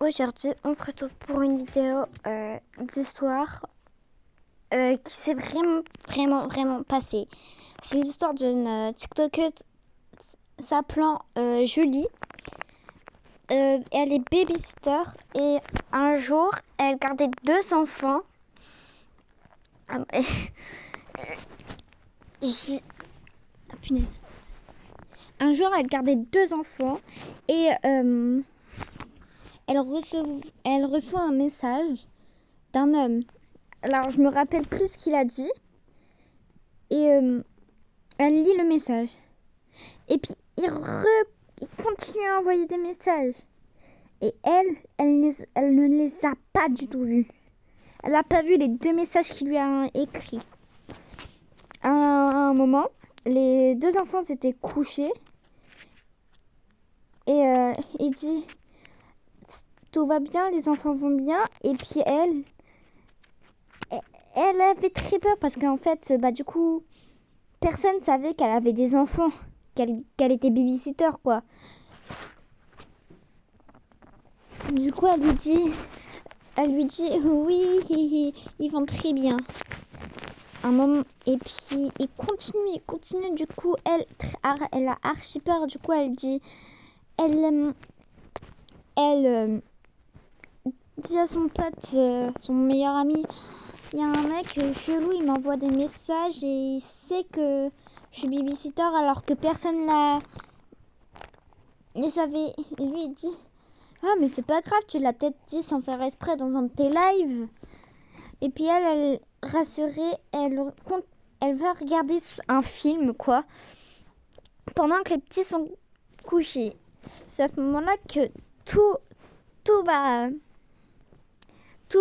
Aujourd'hui, on se retrouve pour une vidéo d'histoire qui s'est vraiment passée. C'est l'histoire d'une TikTokeuse s'appelant Julie. Elle est babysitter et un jour, elle gardait 2 enfants. Punaise. Un jour, elle gardait 2 enfants et elle reçoit un message d'un homme. Alors, je me rappelle plus ce qu'il a dit. Et elle lit le message. Et puis, il continue à envoyer des messages. Et elle ne les a pas du tout vus. Elle n'a pas vu les 2 messages qu'il lui a écrits. À un moment, les 2 enfants étaient couchés. Et il dit... Tout va bien, les enfants vont bien. Et puis elle avait très peur parce qu'en fait, du coup, personne savait qu'elle avait des enfants, qu'elle était babysitter, quoi. Du coup, elle lui dit oui, ils vont très bien. Un moment, et puis il continue. Du coup, elle a archi peur. Du coup, elle dit dit à son pote, son meilleur ami, il y a un mec chelou, il m'envoie des messages et il sait que je suis babysitter alors que personne ne savait. Et lui, il dit, ah mais c'est pas grave, tu l'as peut-être dit sans faire exprès dans un de tes lives. Et puis elle rassurée, elle va regarder un film, quoi, pendant que les petits sont couchés. C'est à ce moment-là que tout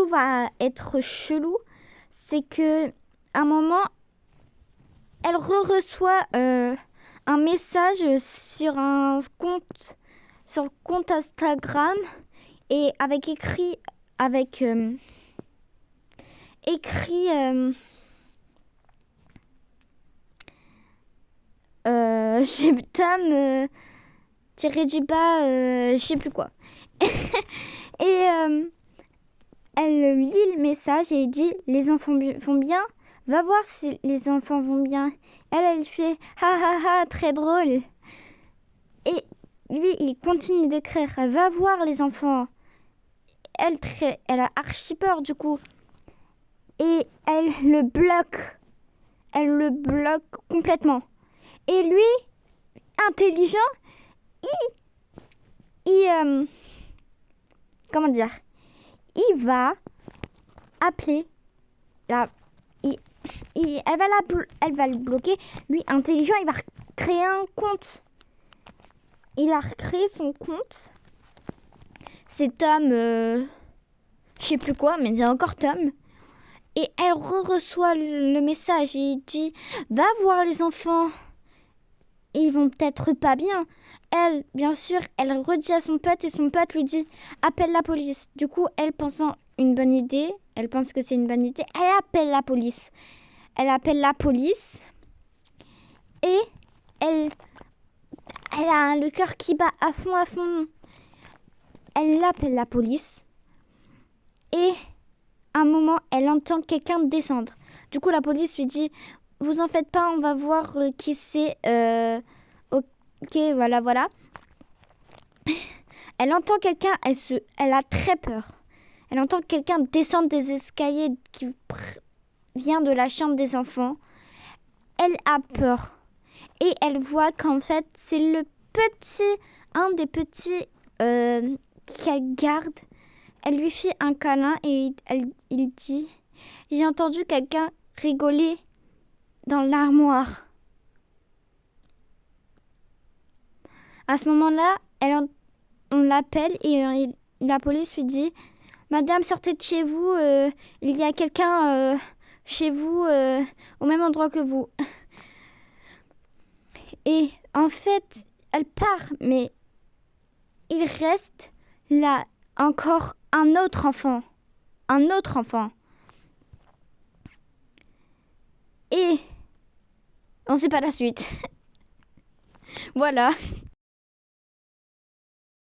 va être chelou. C'est que à un moment, elle reçoit un message sur le compte Instagram et avec écrit j'ai Tom tiré du bas je sais plus quoi. Et elle lit le message et dit les enfants vont bien, va voir si les enfants vont bien. Elle fait ha ha ha, très drôle. Et lui il continue d'écrire va voir les enfants. Elle a archi peur du coup. Et elle le bloque complètement. Et lui, intelligent, comment dire, il va appeler elle va le bloquer. Lui, intelligent, il va créer un compte. Il a recréé son compte. C'est Tom, je sais plus quoi, mais il y a encore Tom. Et elle reçoit le message et il dit va voir les enfants. Ils vont peut-être pas bien. Elle, bien sûr, elle redit à son pote et son pote lui dit appelle la police. Du coup, elle pense que c'est une bonne idée, elle appelle la police. Elle appelle la police et elle a le cœur qui bat à fond. Elle appelle la police et à un moment, elle entend quelqu'un descendre. Du coup, la police lui dit vous en faites pas, on va voir qui c'est. Ok, voilà. Elle entend quelqu'un, elle a très peur. Elle entend quelqu'un descendre des escaliers qui vient de la chambre des enfants. Elle a peur. Et elle voit qu'en fait, c'est un des petits qu'elle garde. Elle lui fait un câlin et il dit j'ai entendu quelqu'un rigoler dans l'armoire. À ce moment-là, on l'appelle et la police lui dit madame, sortez de chez vous, il y a quelqu'un chez vous au même endroit que vous. Et en fait, elle part, mais il reste là encore un autre enfant. Et on sait pas la suite. Voilà.